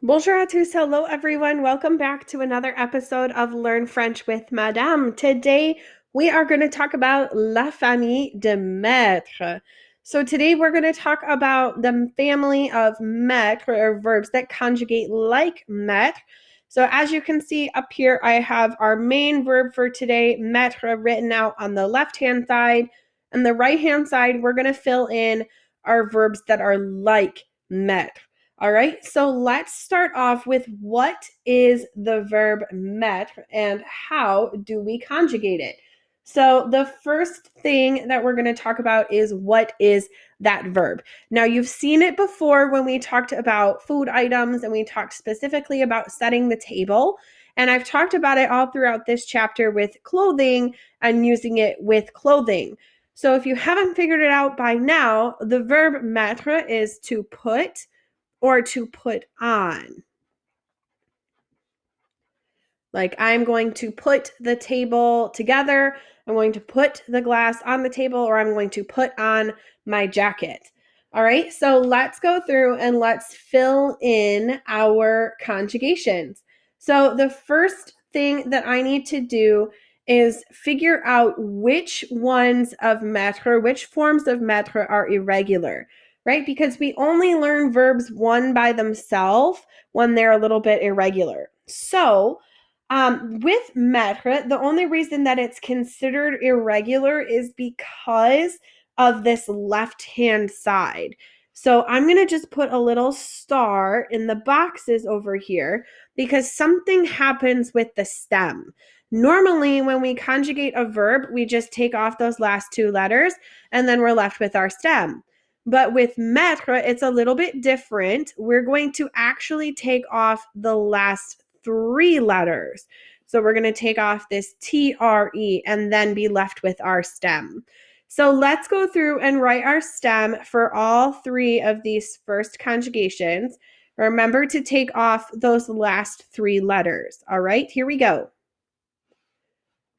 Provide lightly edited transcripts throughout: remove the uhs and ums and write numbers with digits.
Bonjour à tous. Hello, everyone. Welcome back to another episode of Learn French with Madame. Today, we are going to talk about la famille de mettre. So today, we're going to talk about the family of mettre, or verbs that conjugate like mettre. So as you can see up here, I have our main verb for today, mettre, written out on the left-hand side. And the right-hand side, we're going to fill in our verbs that are like mettre. All right, so let's start off with what is the verb mettre and how do we conjugate it? So the first thing that we're going to talk about is what is that verb. Now you've seen it before when we talked about food items and we talked specifically about setting the table. And I've talked about it all throughout this chapter with clothing and using it with clothing. So if you haven't figured it out by now, the verb mettre is to put or to put on. Like I'm going to put the table together, I'm going to put the glass on the table, or I'm going to put on my jacket. All right, so let's go through and let's fill in our conjugations. So the first thing that I need to do is figure out which ones of mettre, which forms of mettre are irregular, right? Because we only learn verbs one by themselves when they're a little bit irregular. So with mettre, the only reason that it's considered irregular is because of this left-hand side. So I'm going to just put a little star in the boxes over here because something happens with the stem. Normally, when we conjugate a verb, we just take off those last two letters and then we're left with our stem. But with mettre, it's a little bit different. We're going to actually take off the last three letters. So we're going to take off this TRE and then be left with our stem. So let's go through and write our stem for all three of these first conjugations. Remember to take off those last three letters. All right, here we go.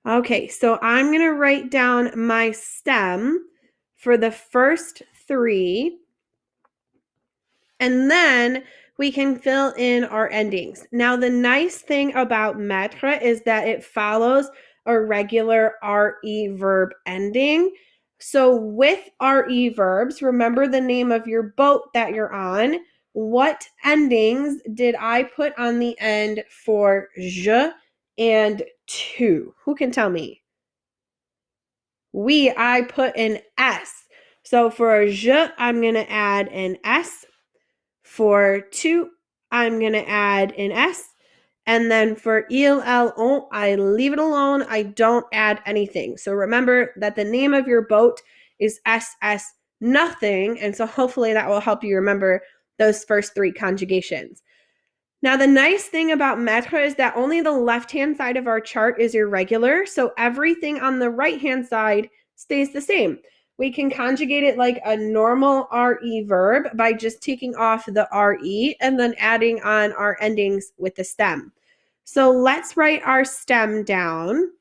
Okay, so I'm going to write down my stem for the first three. And then we can fill in our endings. Now, the nice thing about mettre is that it follows a regular RE verb ending. So with RE verbs, remember the name of your boat that you're on. What endings did I put on the end for je and tu? Who can tell me? I put an S. So for je, I'm going to add an S. For tu, I'm going to add an S. And then for il, el, on, I leave it alone. I don't add anything. So remember that the name of your boat is SS nothing. And so hopefully that will help you remember those first three conjugations. Now, the nice thing about mettre is that only the left-hand side of our chart is irregular. So everything on the right-hand side stays the same. We can conjugate it like a normal RE verb by just taking off the RE and then adding on our endings with the stem. So let's write our stem down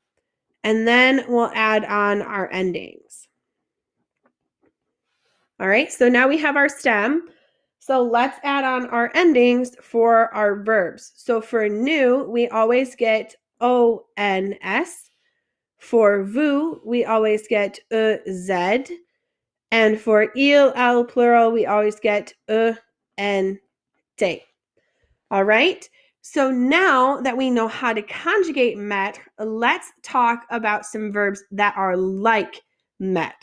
and then we'll add on our endings. All right, so now we have our stem. So let's add on our endings for our verbs. So for nous, we always get ONS. For vous, we always get EZ. And for il, el, plural, we always get ENT. All right? So now that we know how to conjugate mettre, let's talk about some verbs that are like mettre.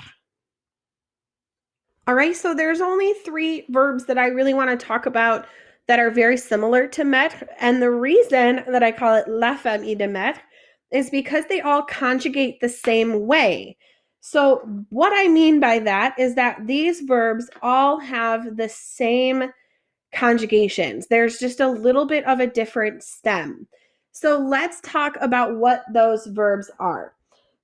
All right, so there's only three verbs that I really want to talk about that are very similar to mettre. And the reason that I call it la famille de mettre is because they all conjugate the same way. So what I mean by that is that these verbs all have the same conjugations. There's just a little bit of a different stem. So let's talk about what those verbs are.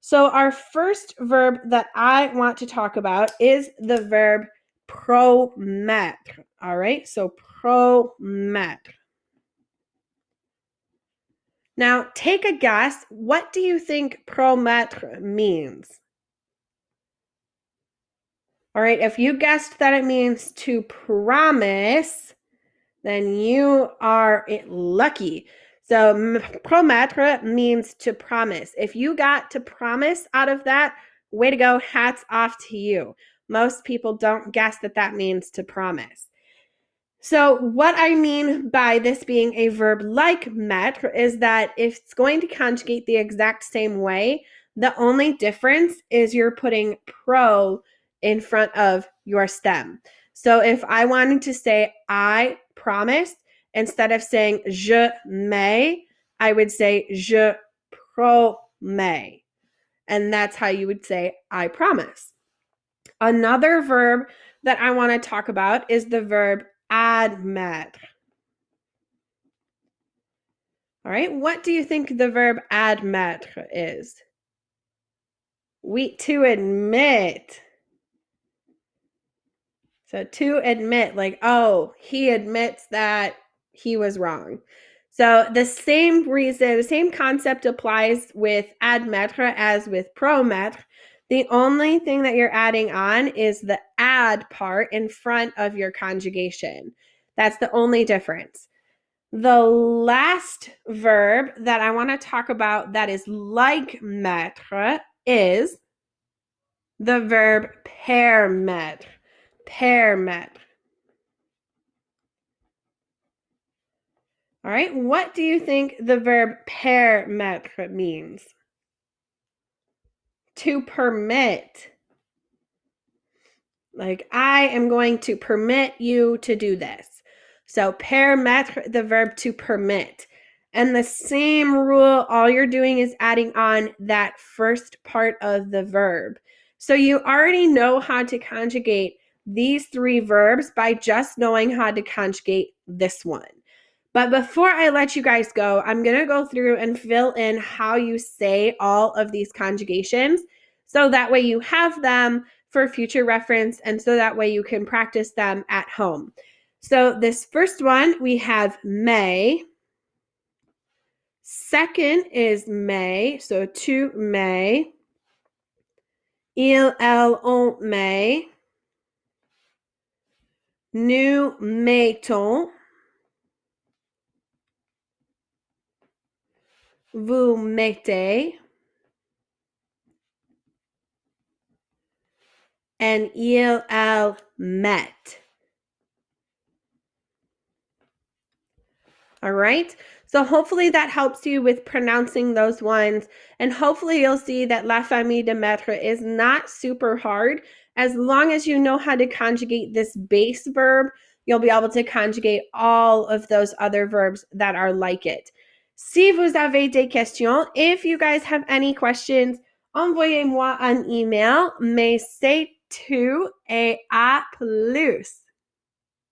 So our first verb that I want to talk about is the verb promettre. All right, so promettre. Now, take a guess. What do you think promettre means? All right, if you guessed that it means to promise, then you are lucky. So promettre means to promise. If you got to promise out of that, way to go, hats off to you. Most people don't guess that that means to promise. So what I mean by this being a verb like mettre is that if it's going to conjugate the exact same way, the only difference is you're putting pro in front of your stem. So if I wanted to say I promise, instead of saying je mets, I would say je promets. And that's how you would say I promise. Another verb that I want to talk about is the verb admettre. All right, what do you think the verb admettre is? To admit. So to admit, like, oh, he admits that he was wrong. So the same reason, the same concept applies with admettre as with promettre. The only thing that you're adding on is the ad part in front of your conjugation. That's the only difference. The last verb that I want to talk about that is like mettre is the verb permettre. Permettre. All right, what do you think the verb permettre means? To permit. Like, I am going to permit you to do this. So permettre, the verb to permit. And the same rule, all you're doing is adding on that first part of the verb. So you already know how to conjugate these three verbs by just knowing how to conjugate this one. But before I let you guys go, I'm going to go through and fill in how you say all of these conjugations. So that way you have them for future reference, and so that way you can practice them at home. So this first one, we have may. Second is may, so tu mets. Il, elle, on met. Nous mettons. Vous mettez. And il, elle, met. All right. So hopefully that helps you with pronouncing those ones. And hopefully you'll see that la famille de mettre is not super hard. As long as you know how to conjugate this base verb, you'll be able to conjugate all of those other verbs that are like it. Si vous avez des questions, if you guys have any questions, envoyez-moi un email, mais c'est tout et à plus.